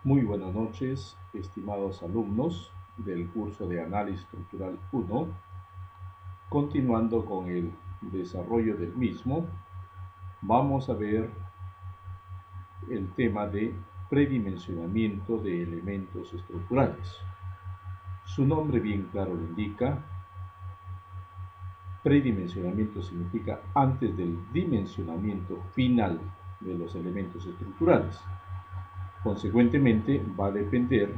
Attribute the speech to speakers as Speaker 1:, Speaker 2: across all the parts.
Speaker 1: Muy buenas noches, estimados alumnos del curso de Análisis Estructural 1. Continuando con el desarrollo del mismo, vamos a ver el tema de predimensionamiento de elementos estructurales. Su nombre bien claro lo indica. Predimensionamiento significa antes del dimensionamiento final de los elementos estructurales. Consecuentemente, va a depender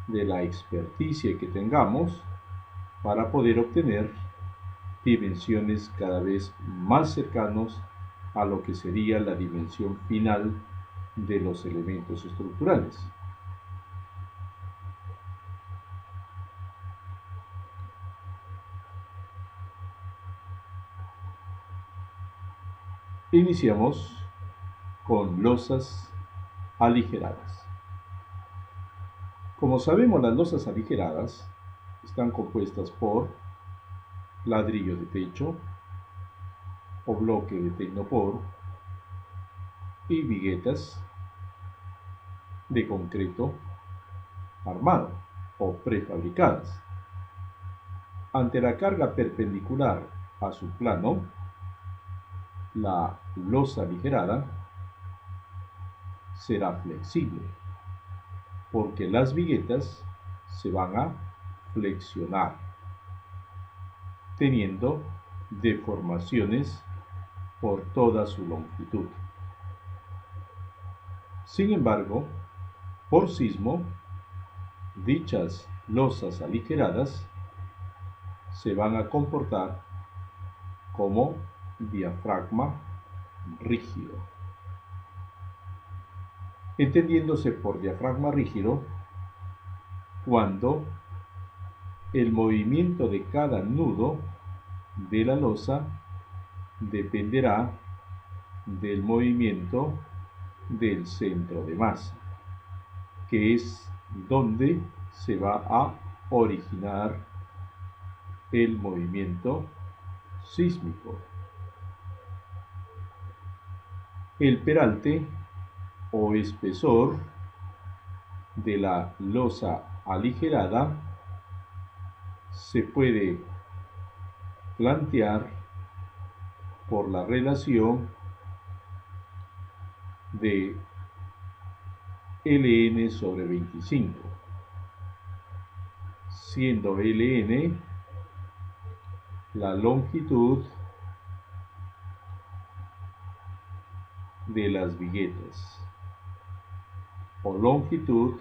Speaker 1: de la experticia que tengamos para poder obtener dimensiones cada vez más cercanos a lo que sería la dimensión final de los elementos estructurales. Iniciamos con losas aligeradas. Como sabemos, las losas aligeradas están compuestas por ladrillo de techo o bloque de tecnopor y viguetas de concreto armado o prefabricadas. Ante la carga perpendicular a su plano, la losa aligerada será flexible porque las viguetas se van a flexionar, teniendo deformaciones por toda su longitud. Sin embargo, por sismo, dichas losas aligeradas se van a comportar como diafragma rígido. Entendiéndose por diafragma rígido cuando el movimiento de cada nudo de la losa dependerá del movimiento del centro de masa, que es donde se va a originar el movimiento sísmico. El peralte o espesor de la losa aligerada se puede plantear por la relación de ln sobre 25, siendo ln la longitud de las viguetas o longitud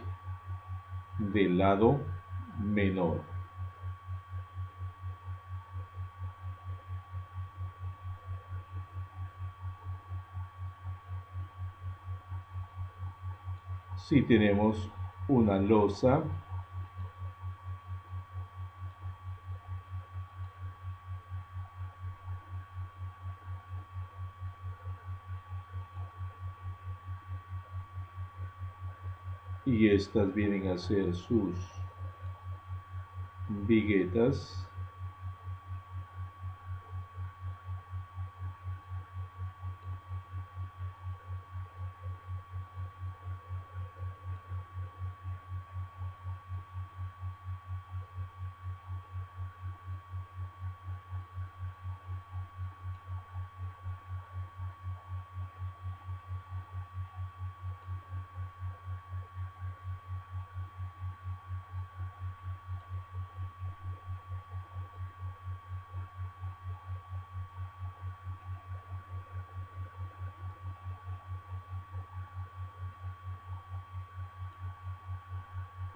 Speaker 1: del lado menor. Si tenemos una losa y estas vienen a ser sus viguetas,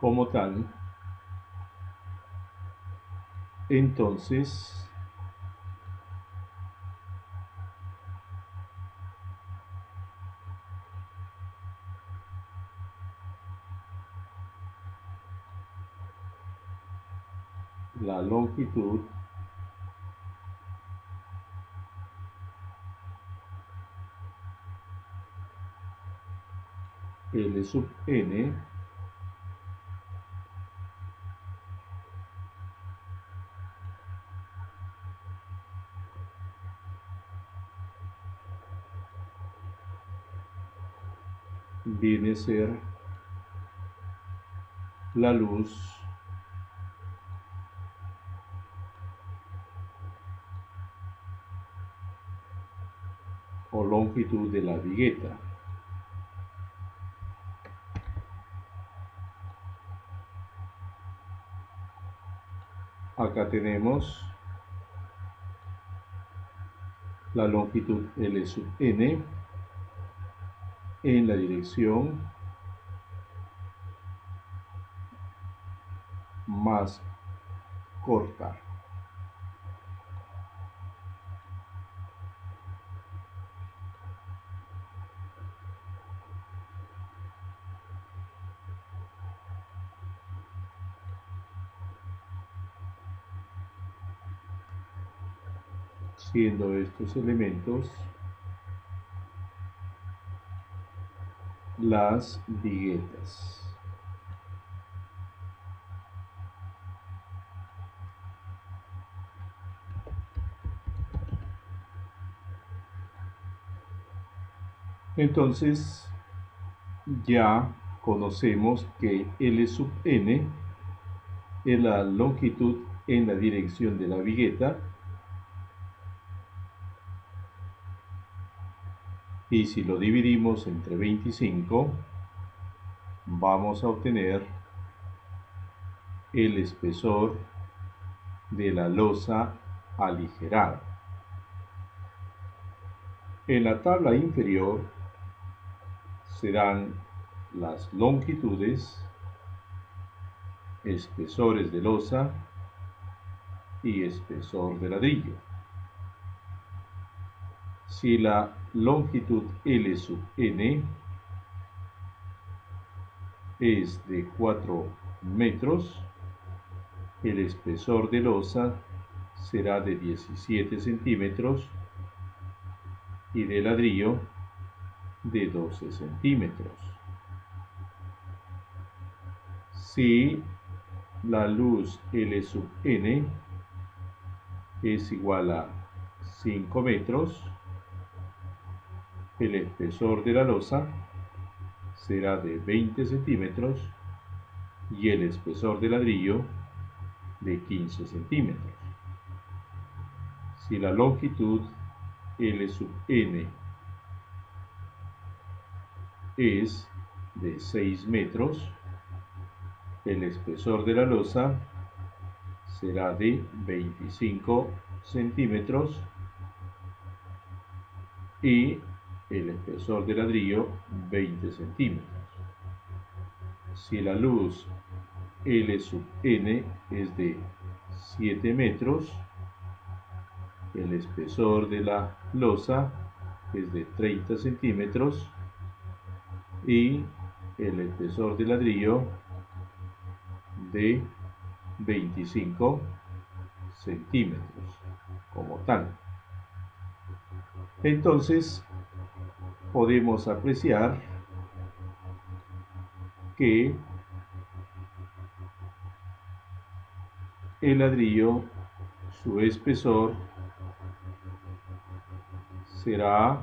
Speaker 1: como tal, entonces la longitud L sub n viene a ser la luz o longitud de la vigueta. Acá tenemos la longitud L sub n en la dirección más corta. Siendo estos elementos las viguetas. Entonces ya conocemos que L sub n es la longitud en la dirección de la vigueta, y si lo dividimos entre 25 vamos a obtener el espesor de la losa aligerada. En la tabla inferior serán las longitudes, espesores de losa y espesor de ladrillo. Si la longitud L sub n es de 4 metros, el espesor de losa será de 17 centímetros y de ladrillo de 12 centímetros. Si la luz L sub n es igual a 5 metros, el espesor de la losa será de 20 centímetros y el espesor de ladrillo de 15 centímetros. Si la longitud L sub n es de 6 metros, el espesor de la losa será de 25 centímetros y el espesor de ladrillo 20 centímetros. Si la luz L sub n es de 7 metros, el espesor de la losa es de 30 centímetros y el espesor de ladrillo de 25 centímetros como tal. Entonces podemos apreciar que el ladrillo, su espesor será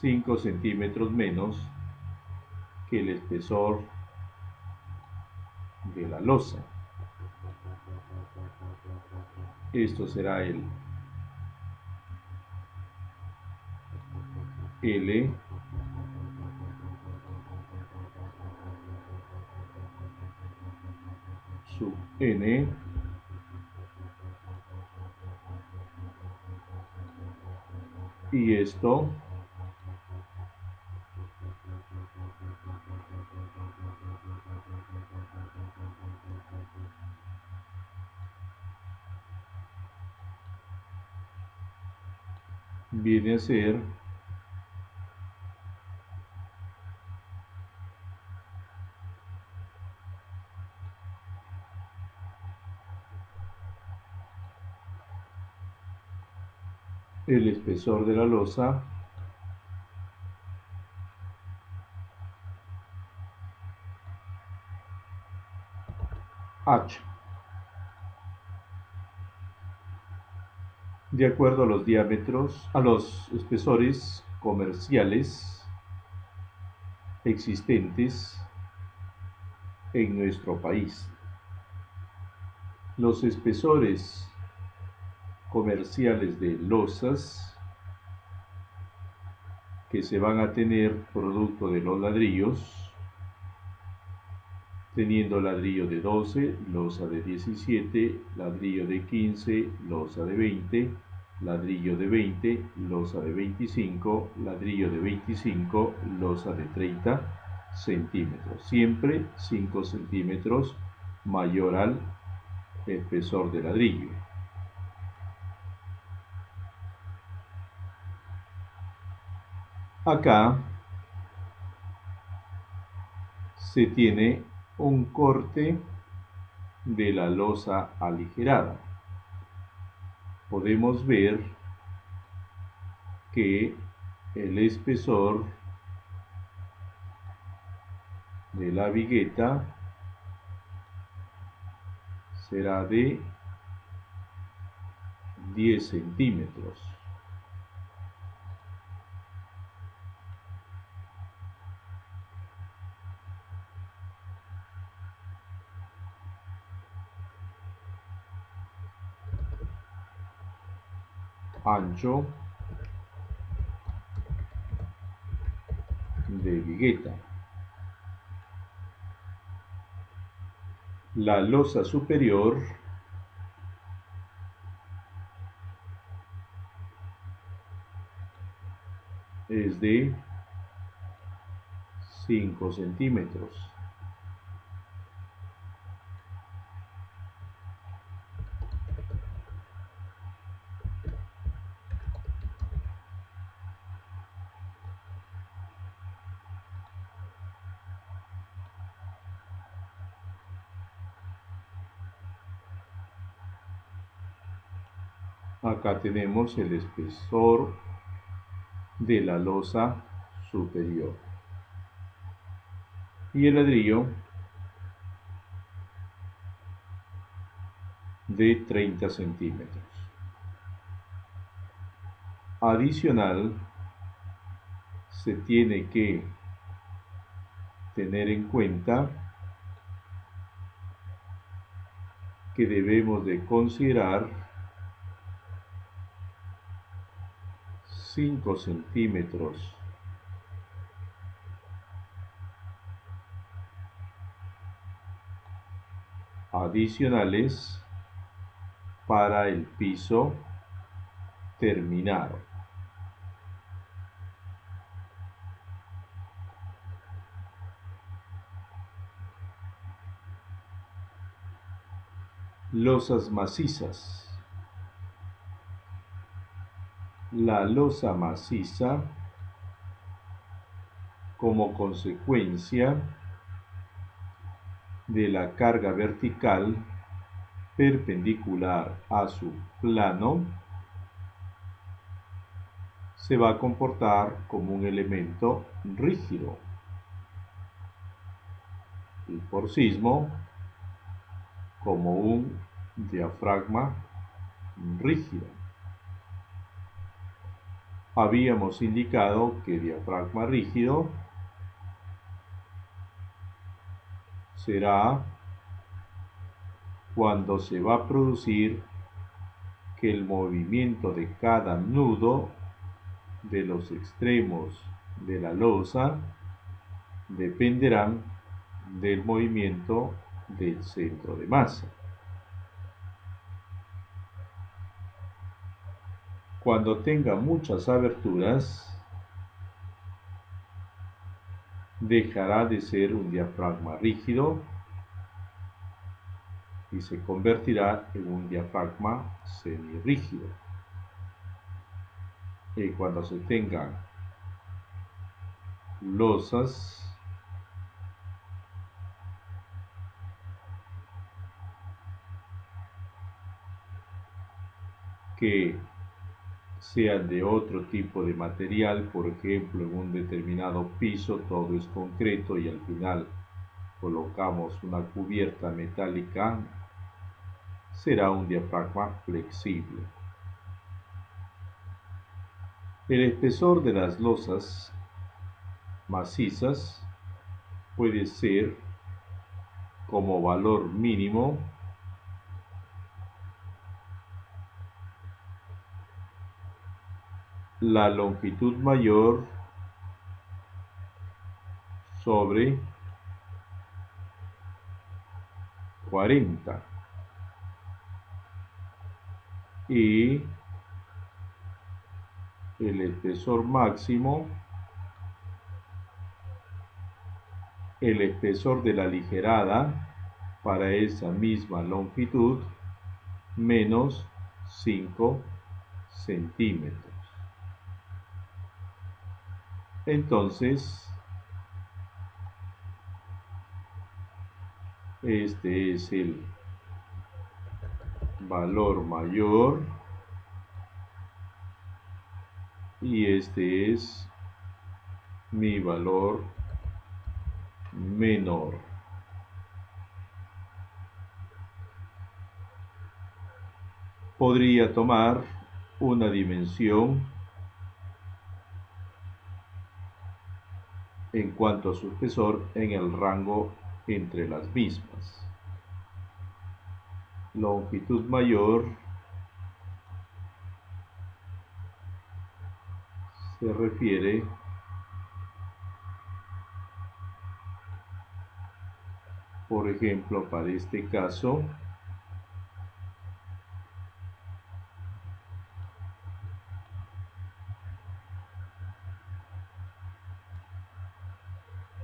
Speaker 1: cinco centímetros menos que el espesor de la losa. Esto será el L sub n y esto viene a ser el espesor de la losa H. De acuerdo a los diámetros, a los espesores comerciales existentes en nuestro país. Los espesores comerciales de losas que se van a tener producto de los ladrillos, teniendo ladrillo de 12, losa de 17, ladrillo de 15, losa de 20, ladrillo de 20, losa de 25, ladrillo de 25, losa de 30 centímetros, siempre 5 centímetros mayor al espesor de ladrillo. Acá se tiene un corte de la losa aligerada. Podemos ver que el espesor de la vigueta será de 10 centímetros. Ancho de vigueta. La losa superior es de 5 centímetros. Acá tenemos el espesor de la losa superior. Y el ladrillo de 30 centímetros. Adicional, se tiene que tener en cuenta que debemos de considerar 5 centímetros adicionales para el piso terminado. Losas macizas. La losa maciza, como consecuencia de la carga vertical perpendicular a su plano, se va a comportar como un elemento rígido y por sismo como un diafragma rígido. Habíamos indicado que diafragma rígido será cuando se va a producir que el movimiento de cada nudo de los extremos de la losa dependerán del movimiento del centro de masa. Cuando tenga muchas aberturas, dejará de ser un diafragma rígido y se convertirá en un diafragma semirrígido. Y cuando se tengan losas que sean de otro tipo de material, por ejemplo, en un determinado piso todo es concreto y al final colocamos una cubierta metálica, será un diafragma flexible. El espesor de las losas macizas puede ser como valor mínimo la longitud mayor sobre 40 y el espesor máximo, el espesor de la aligerada para esa misma longitud menos 5 centímetros. Entonces, este es el valor mayor y este es mi valor menor. Podría tomar una dimensión en cuanto a su espesor en el rango entre las mismas. Longitud mayor se refiere por ejemplo para este caso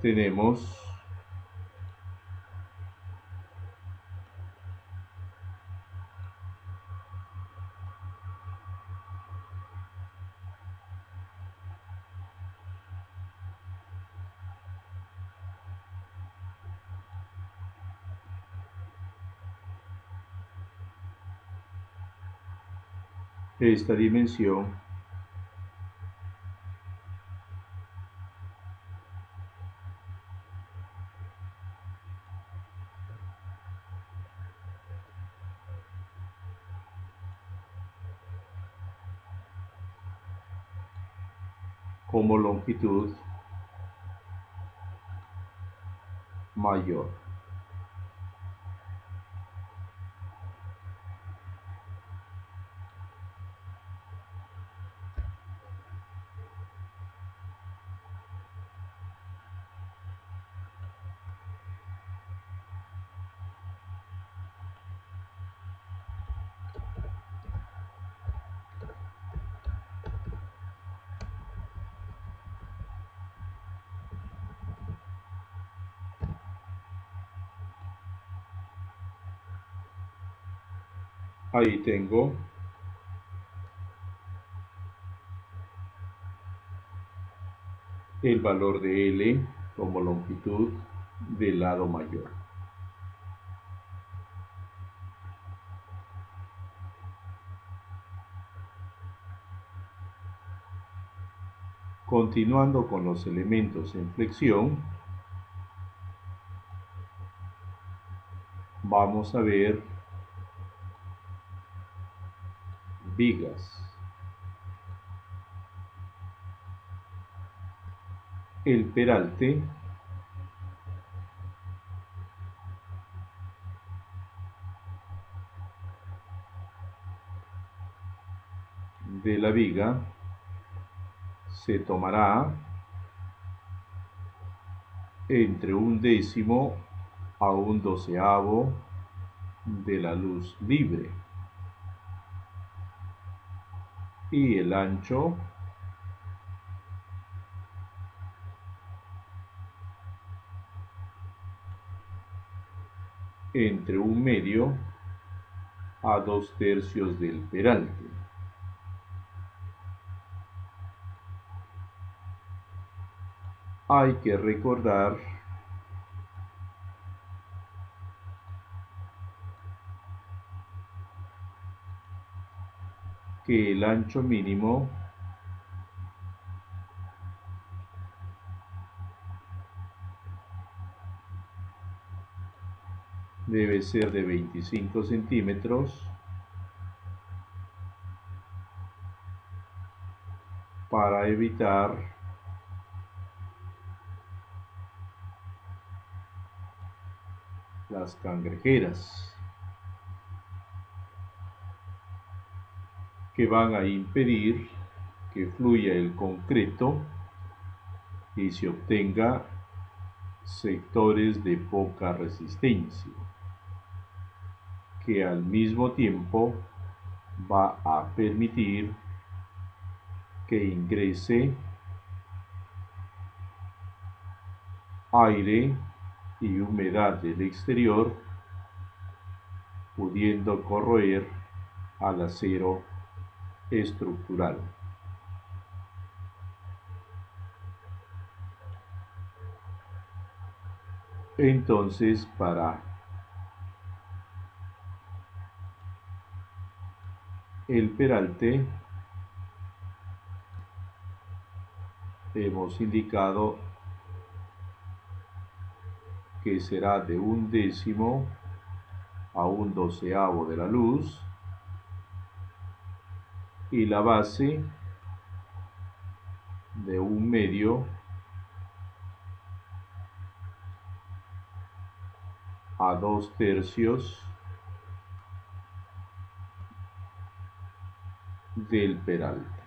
Speaker 1: tenemos esta dimensión como longitud mayor. Ahí tengo el valor de L como longitud del lado mayor. Continuando con los elementos en flexión, vamos a ver vigas. El peralte de la viga se tomará entre 1/10 a 1/12 de la luz libre y el ancho entre 1/2 a 2/3 del peralte. Hay que recordar que el ancho mínimo debe ser de 25 centímetros para evitar las cangrejeras, que van a impedir que fluya el concreto y se obtenga sectores de poca resistencia, que al mismo tiempo va a permitir que ingrese aire y humedad del exterior, pudiendo corroer al acero estructural. Entonces, para el peralte hemos indicado que será de 1/10 a 1/12 de la luz, y la base de 1/2 a 2/3 del peralte.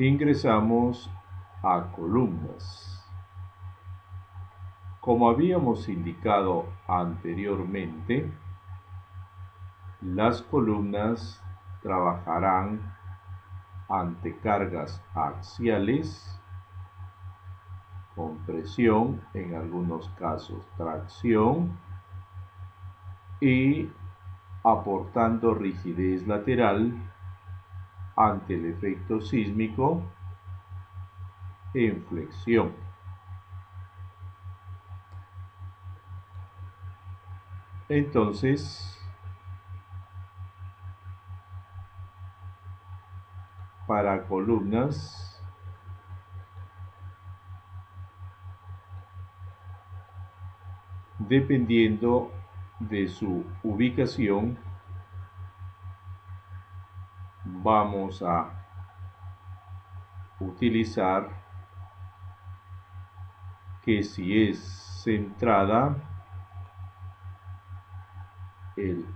Speaker 1: Ingresamos a columnas. Como habíamos indicado anteriormente, las columnas trabajarán ante cargas axiales, con presión, en algunos casos tracción, y aportando rigidez lateral ante el efecto sísmico en flexión. Entonces, para columnas, dependiendo de su ubicación, vamos a utilizar que si es centrada, el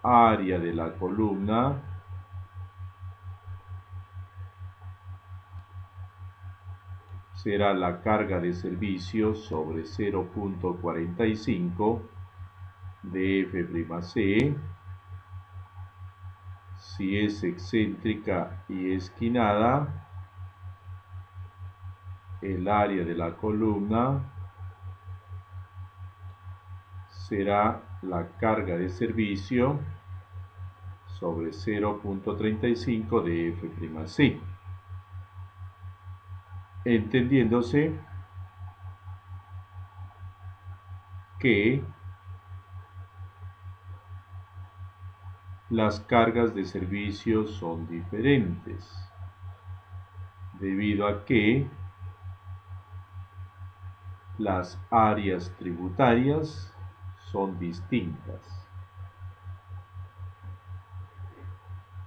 Speaker 1: área de la columna será la carga de servicio sobre 0.45 de F'C. Si es excéntrica y esquinada, el área de la columna será la carga de servicio sobre 0.35 de F'C, entendiéndose que las cargas de servicio son diferentes, debido a que las áreas tributarias son distintas.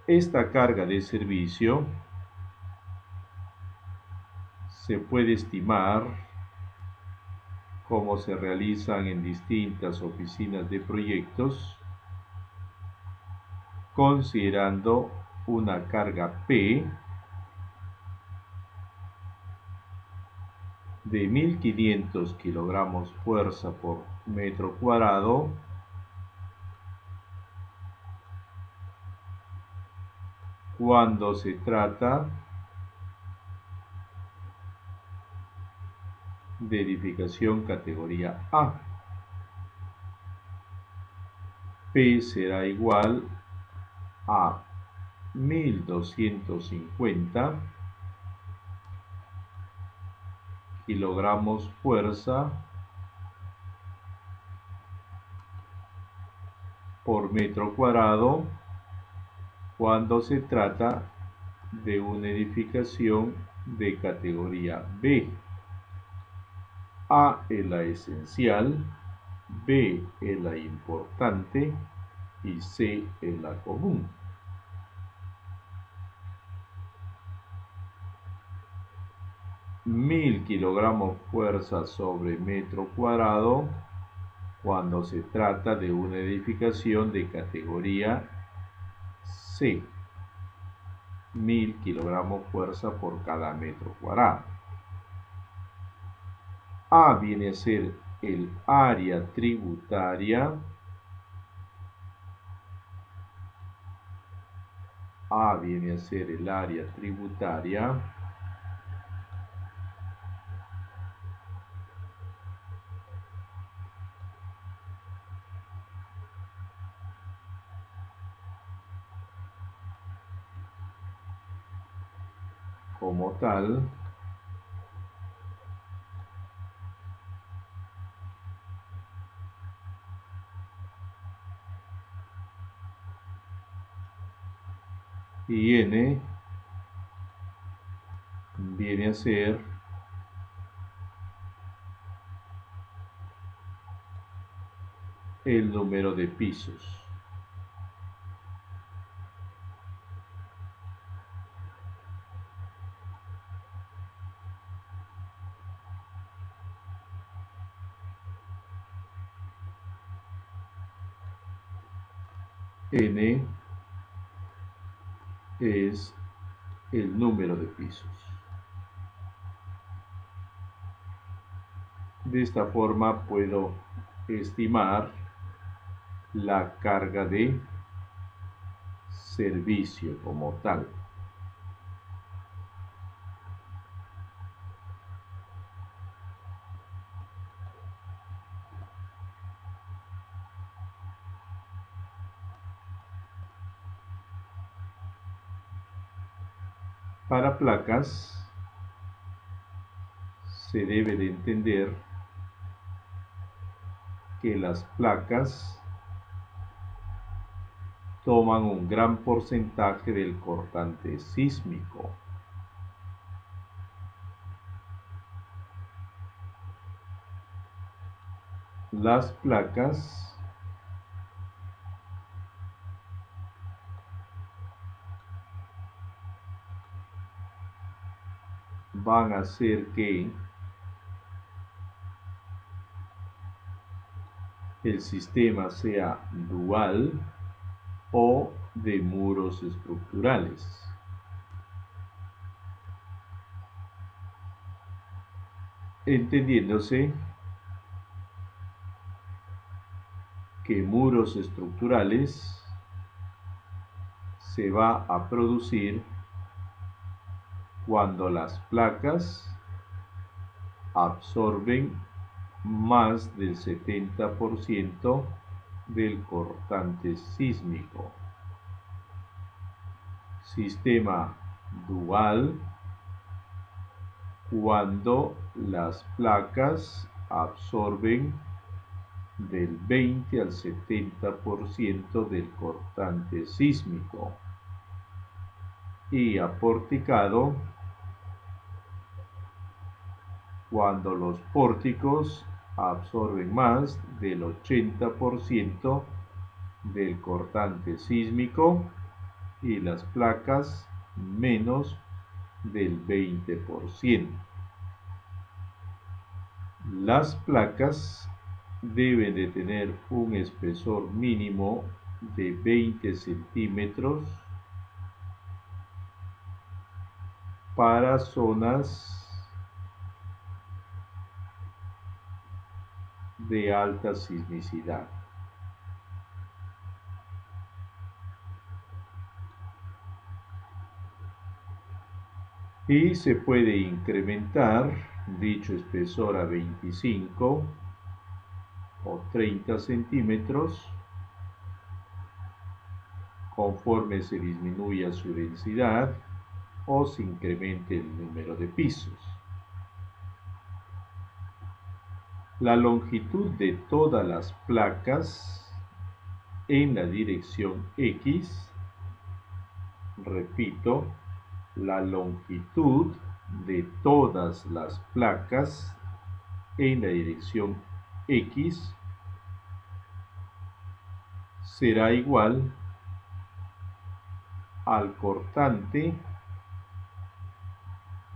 Speaker 1: Esta carga de servicio se puede estimar, como se realizan en distintas oficinas de proyectos, considerando una carga P de 1500 kilogramos fuerza por metro cuadrado, cuando se trata de edificación categoría A. P será igual a 1250 kilogramos fuerza por metro cuadrado, cuando se trata de una edificación de categoría B. A es la esencial, B es la importante y C es la común. Mil kilogramos fuerza sobre metro cuadrado cuando se trata de una edificación de categoría C. 1000 kilogramos fuerza por cada metro cuadrado. A viene a ser el área tributaria. A viene a ser el área tributaria. Como tal, y N viene a ser el número de pisos. N es el número de pisos. De esta forma puedo estimar la carga de servicio como tal. Para placas se debe de entender que las placas toman un gran porcentaje del cortante sísmico. Las placas van a hacer que el sistema sea dual o de muros estructurales. Entendiéndose que muros estructurales se va a producir cuando las placas absorben más del 70% del cortante sísmico. Sistema dual cuando las placas absorben del 20 al 70% del cortante sísmico, y aporticado cuando los pórticos absorben más del 80% del cortante sísmico y las placas menos del 20%. Las placas deben de tener un espesor mínimo de 20 centímetros para zonas de alta sismicidad. Y se puede incrementar dicho espesor a 25 o 30 centímetros conforme se disminuya su densidad o se incremente el número de pisos. La longitud de todas las placas en la dirección X, repito, la longitud de todas las placas en la dirección X será igual al cortante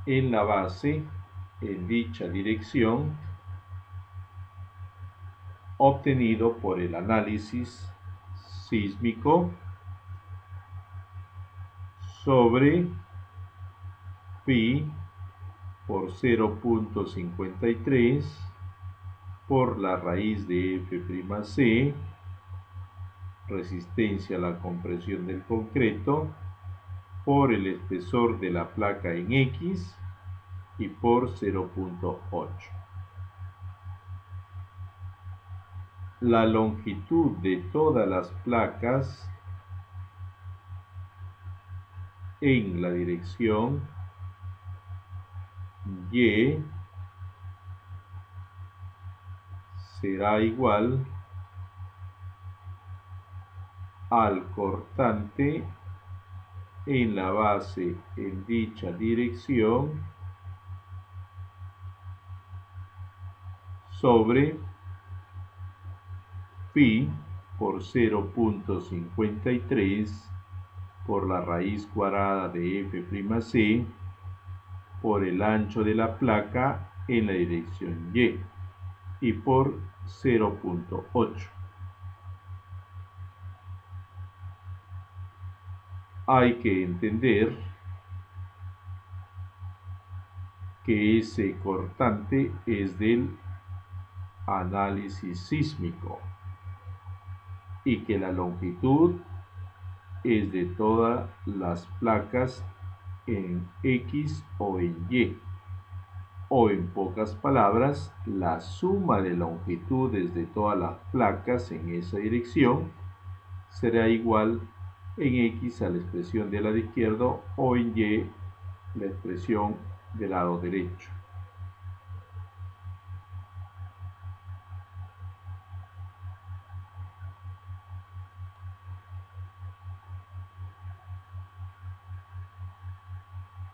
Speaker 1: en la base en dicha dirección obtenido por el análisis sísmico sobre pi por 0.53 por la raíz de F'C, resistencia a la compresión del concreto, por el espesor de la placa en X y por 0.8. La longitud de todas las placas en la dirección Y será igual al cortante en la base en dicha dirección sobre pi por 0.53 por la raíz cuadrada de F'C por el ancho de la placa en la dirección y por 0.8. Hay que entender que ese cortante es del análisis sísmico y que la longitud es de todas las placas en X o en Y, o en pocas palabras, la suma de longitudes de todas las placas en esa dirección será igual en X a la expresión del lado izquierdo o en Y la expresión del lado derecho.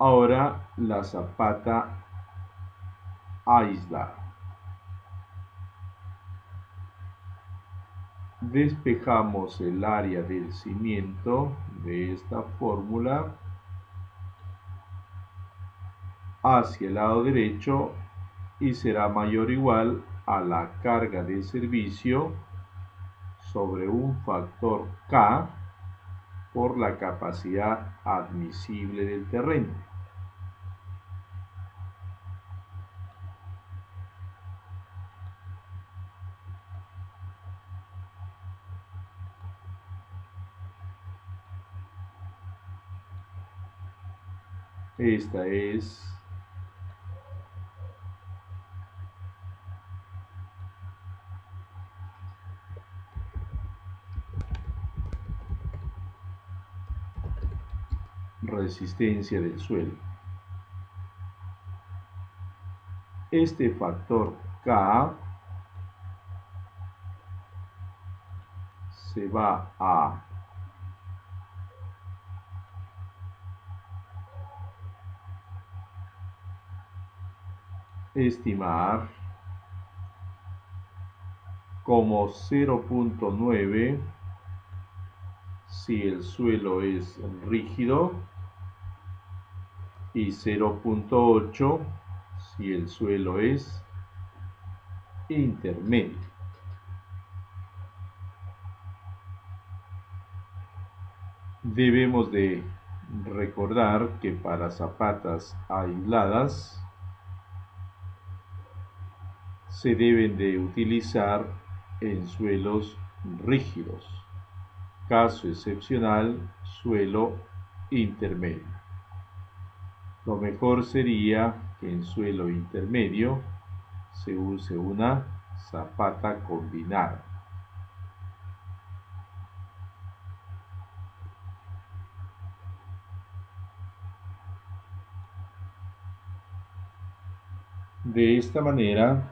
Speaker 1: Ahora la zapata aislada. Despejamos el área del cimiento de esta fórmula hacia el lado derecho y será mayor o igual a la carga de servicio sobre un factor K por la capacidad admisible del terreno. Esta es resistencia del suelo. Este factor K se va a estimar como 0.9 si el suelo es rígido y 0.8 si el suelo es intermedio. Debemos de recordar que para zapatas aisladas se deben de utilizar en suelos rígidos, caso excepcional, suelo intermedio. Lo mejor sería que en suelo intermedio se use una zapata combinada. De esta manera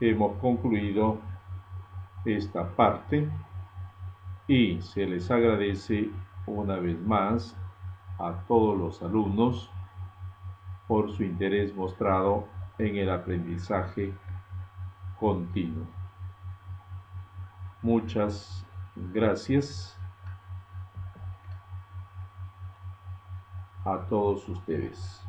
Speaker 1: hemos concluido esta parte y se les agradece una vez más a todos los alumnos por su interés mostrado en el aprendizaje continuo. Muchas gracias a todos ustedes.